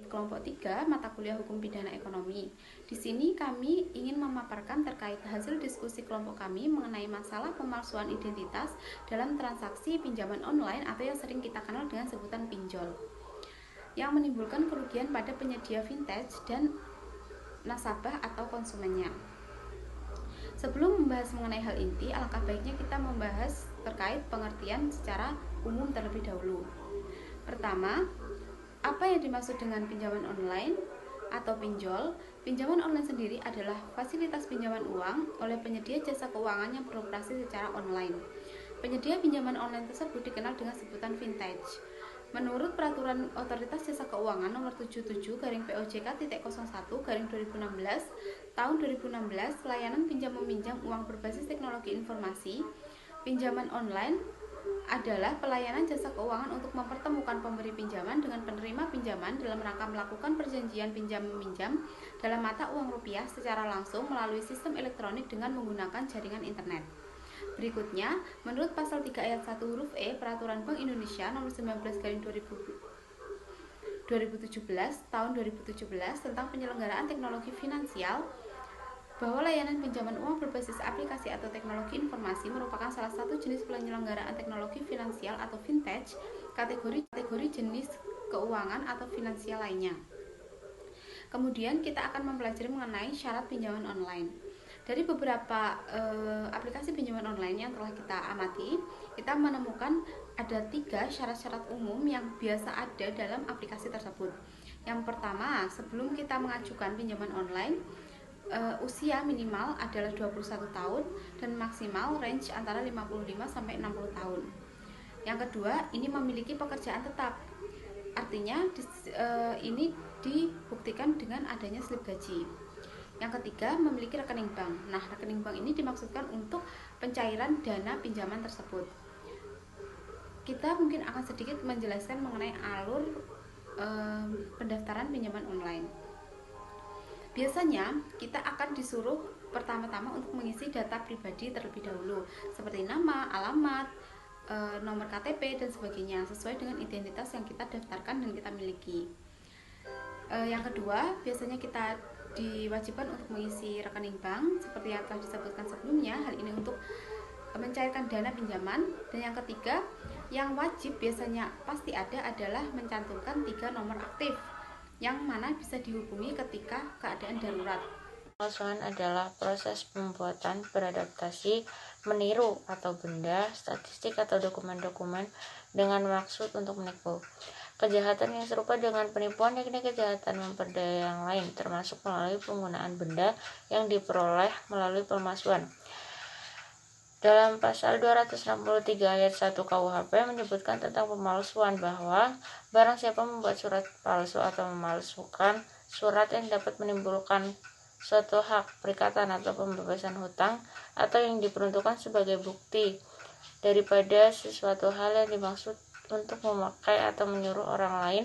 kelompok 3 mata kuliah Hukum Pidana Ekonomi. Di sini kami ingin memaparkan terkait hasil diskusi kelompok kami mengenai masalah pemalsuan identitas dalam transaksi pinjaman online atau yang sering kita kenal dengan sebutan pinjol, yang menimbulkan kerugian pada penyedia vintage dan nasabah atau konsumennya. Sebelum membahas mengenai hal inti, alangkah baiknya kita membahas terkait pengertian secara umum terlebih dahulu. Pertama, apa yang dimaksud dengan pinjaman online atau pinjol? Pinjaman online sendiri adalah fasilitas pinjaman uang oleh penyedia jasa keuangan yang beroperasi secara online. Penyedia pinjaman online tersebut dikenal dengan sebutan vintage. Menurut Peraturan Otoritas Jasa Keuangan Nomor 77/POJK.01/2016 tahun 2016, layanan pinjam meminjam uang berbasis teknologi informasi, pinjaman online adalah pelayanan jasa keuangan untuk mempertemukan pemberi pinjaman dengan penerima pinjaman dalam rangka melakukan perjanjian pinjam meminjam dalam mata uang rupiah secara langsung melalui sistem elektronik dengan menggunakan jaringan internet. Berikutnya, menurut pasal 3 ayat 1 huruf E Peraturan Bank Indonesia Nomor 19/2017 tahun 2017 tentang penyelenggaraan teknologi finansial, bahwa layanan pinjaman uang berbasis aplikasi atau teknologi informasi merupakan salah satu jenis penyelenggaraan teknologi finansial atau vintage, kategori jenis keuangan atau finansial lainnya. Kemudian kita akan mempelajari mengenai syarat pinjaman online. Dari beberapa aplikasi pinjaman online yang telah kita amati, kita menemukan ada 3 syarat-syarat umum yang biasa ada dalam aplikasi tersebut. Yang pertama, sebelum kita mengajukan pinjaman online, usia minimal adalah 21 tahun dan maksimal range antara 55 sampai 60 tahun. Yang kedua, ini memiliki pekerjaan tetap. Artinya ini dibuktikan dengan adanya slip gaji. Yang ketiga, memiliki rekening bank. Nah, rekening bank ini dimaksudkan untuk pencairan dana pinjaman tersebut. Kita mungkin akan sedikit menjelaskan mengenai alur pendaftaran pinjaman online. Biasanya kita akan disuruh pertama-tama untuk mengisi data pribadi terlebih dahulu, seperti nama, alamat, nomor KTP dan sebagainya, sesuai dengan identitas yang kita daftarkan dan kita miliki. Yang kedua, biasanya kita diwajibkan untuk mengisi rekening bank seperti yang telah disebutkan sebelumnya. Hal ini untuk mencairkan dana pinjaman. Dan yang ketiga, yang wajib biasanya pasti ada adalah mencantumkan 3 nomor aktif yang mana bisa dihubungi ketika keadaan darurat. Pemalsuan adalah proses pembuatan beradaptasi, meniru atau benda, statistik atau dokumen-dokumen dengan maksud untuk menipu. Kejahatan yang serupa dengan penipuan yakni kejahatan memperdaya yang lain, termasuk melalui penggunaan benda yang diperoleh melalui pemalsuan. Dalam pasal 263 ayat 1 KUHP menyebutkan tentang pemalsuan bahwa barang siapa membuat surat palsu atau memalsukan surat yang dapat menimbulkan suatu hak, perikatan atau pembebasan hutang atau yang diperuntukkan sebagai bukti daripada sesuatu hal yang dimaksud untuk memakai atau menyuruh orang lain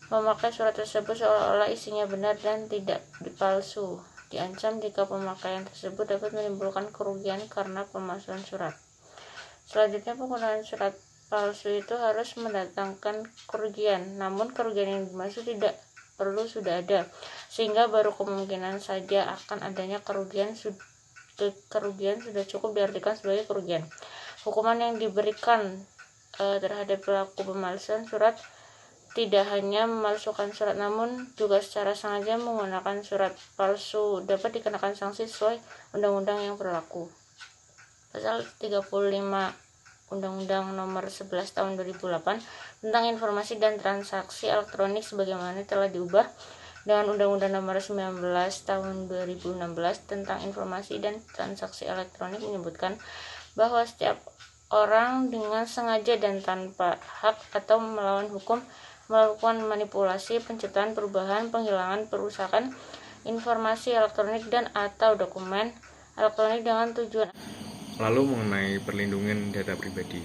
memakai surat tersebut seolah-olah isinya benar dan tidak dipalsu, diancam jika pemakaian tersebut dapat menimbulkan kerugian karena pemalsuan surat. Selanjutnya, penggunaan surat palsu itu harus mendatangkan kerugian, namun kerugian yang dimaksud tidak perlu sudah ada, sehingga baru kemungkinan saja akan adanya kerugian sudah cukup diartikan sebagai kerugian. Hukuman yang diberikan terhadap pelaku pemalsuan surat tidak hanya memalsukan surat, namun juga secara sengaja menggunakan surat palsu dapat dikenakan sanksi sesuai undang-undang yang berlaku. Pasal 35 Undang-Undang Nomor 11 Tahun 2008 tentang Informasi dan Transaksi Elektronik sebagaimana telah diubah dengan Undang-Undang Nomor 19 Tahun 2016 tentang Informasi dan Transaksi Elektronik menyebutkan bahwa setiap orang dengan sengaja dan tanpa hak atau melawan hukum melakukan manipulasi, penciptaan, perubahan, penghilangan, perusakan informasi elektronik dan atau dokumen elektronik dengan tujuan. Lalu mengenai perlindungan data pribadi,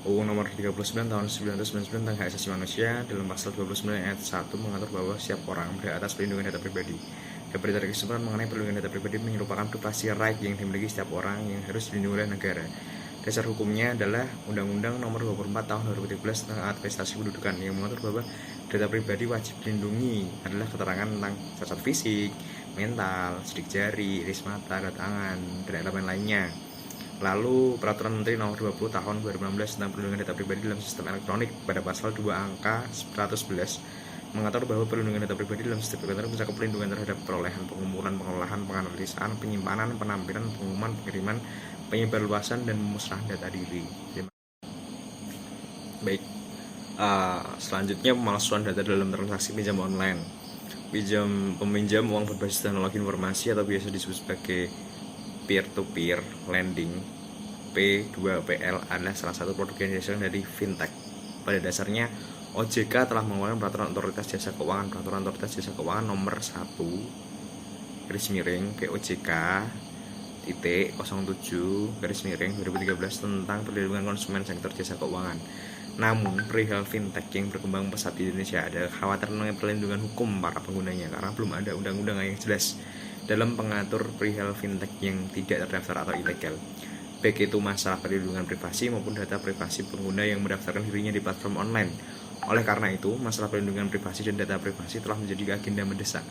UU Nomor 39 Tahun 1999 tentang Hak Asasi Manusia dalam pasal 29 ayat 1 mengatur bahwa setiap orang berhak atas perlindungan data pribadi. Dapat ditarik kesimpulan mengenai perlindungan data pribadi merupakan privasi right yang dimiliki setiap orang yang harus dilindungi oleh negara. Dasar hukumnya adalah Undang-Undang Nomor 24 Tahun 2013 tentang Administrasi Kependudukan yang mengatur bahwa data pribadi wajib dilindungi adalah keterangan tentang cacat fisik, mental, sidik jari, iris mata, tanda tangan, dan elemen lainnya. Lalu Peraturan Menteri Nomor 20 Tahun 2016 tentang Perlindungan Data Pribadi dalam Sistem Elektronik pada pasal 2 angka 111 mengatur bahwa perlindungan data pribadi dalam sistem elektronik mencakup perlindungan terhadap perolehan, pengumpulan, pengelolaan, penganalisaan, penyimpanan, penampilan, pengumuman, pengiriman, penyebarluasan, dan pemusnahan data diri. Baik, selanjutnya pemalsuan data dalam transaksi pinjam online. Peminjam uang berbasis teknologi informasi atau biasa disebut sebagai peer-to-peer lending P2PL adalah salah satu produk yang dihasilkan dari fintech. Pada dasarnya OJK telah mengeluarkan Peraturan Otoritas Jasa Keuangan nomor 1 POJK titik 07 2013 tentang perlindungan konsumen sektor jasa keuangan. Namun, perihal fintech yang berkembang pesat di Indonesia ada khawatir mengenai perlindungan hukum para penggunanya karena belum ada undang-undang yang jelas dalam pengatur perihal fintech yang tidak terdaftar atau ilegal, baik itu masalah perlindungan privasi maupun data privasi pengguna yang mendaftarkan dirinya di platform online. Oleh karena itu, masalah perlindungan privasi dan data privasi telah menjadi agenda mendesak.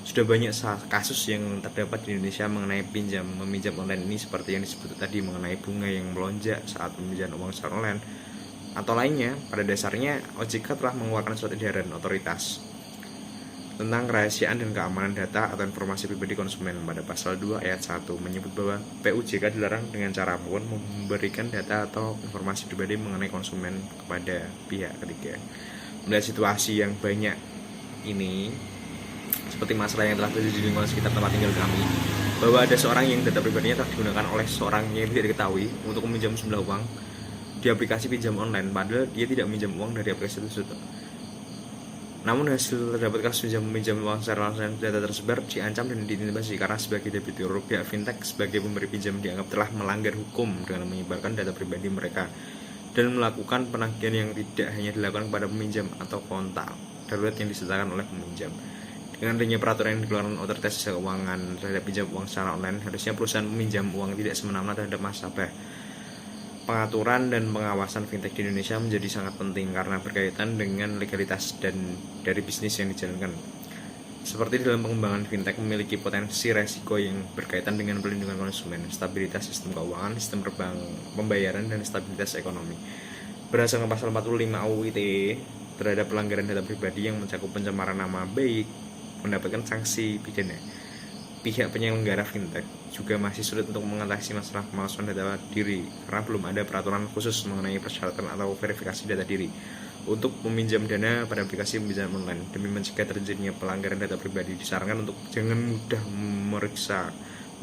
Sudah banyak kasus yang terdapat di Indonesia mengenai meminjam online ini, seperti yang disebut tadi mengenai bunga yang melonjak saat peminjaman uang secara online atau lainnya. Pada dasarnya, OJK telah mengeluarkan surat edaran otoritas tentang kerahasiaan dan keamanan data atau informasi pribadi konsumen pada pasal 2 ayat 1 menyebut bahwa POJK dilarang dengan cara apapun memberikan data atau informasi pribadi mengenai konsumen kepada pihak ketiga. Melihat situasi yang banyak ini, seperti masalah yang telah terjadi di lingkungan sekitar tempat tinggal kami, bahwa ada seorang yang data pribadinya telah digunakan oleh seorang yang tidak diketahui untuk meminjam sejumlah uang di aplikasi pinjam online, padahal dia tidak meminjam uang dari aplikasi tersebut. Namun hasil terdapat kasus meminjam uang secara langsung, data tersebar, diancam dan diintimidasi karena sebagai debitur pihak fintech sebagai pemberi pinjam dianggap telah melanggar hukum dengan menyebarkan data pribadi mereka dan melakukan penagihan yang tidak hanya dilakukan kepada peminjam atau kontak darurat yang disertakan oleh peminjam. Dengan adanya peraturan yang dikeluarkan Otoritas Jasa Keuangan terhadap pinjam uang secara online, harusnya perusahaan meminjam uang tidak semena-mena terhadap nasabah. Pengaturan dan pengawasan fintech di Indonesia menjadi sangat penting karena berkaitan dengan legalitas dan dari bisnis yang dijalankan. Seperti dalam pengembangan fintech memiliki potensi resiko yang berkaitan dengan perlindungan konsumen, stabilitas sistem keuangan, sistem pembayaran, dan stabilitas ekonomi. Berdasarkan pasal 45 UU ITE terhadap pelanggaran data pribadi yang mencakup pencemaran nama baik mendapatkan sanksi pidana. Pihak penyelenggara fintech juga masih sulit untuk mengatasi masalah pemalsuan data diri karena belum ada peraturan khusus mengenai persyaratan atau verifikasi data diri untuk meminjam dana pada aplikasi pinjaman online. Demi mencegah terjadinya pelanggaran data pribadi, disarankan untuk jangan mudah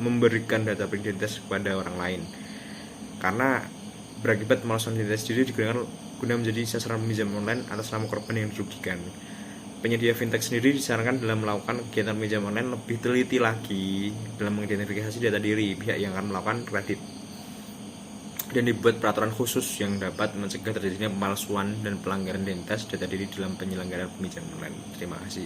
memberikan data identitas kepada orang lain karena berakibat pemalsuan identitas diri digunakan guna menjadi sasaran pinjam online atas nama korban yang dirugikan. Penyedia fintech sendiri disarankan dalam melakukan kegiatan pinjam online lebih teliti lagi dalam mengidentifikasi data diri pihak yang akan melakukan kredit dan dibuat peraturan khusus yang dapat mencegah terjadinya pemalsuan dan pelanggaran identitas data diri dalam penyelenggaraan pinjam online. Terima kasih.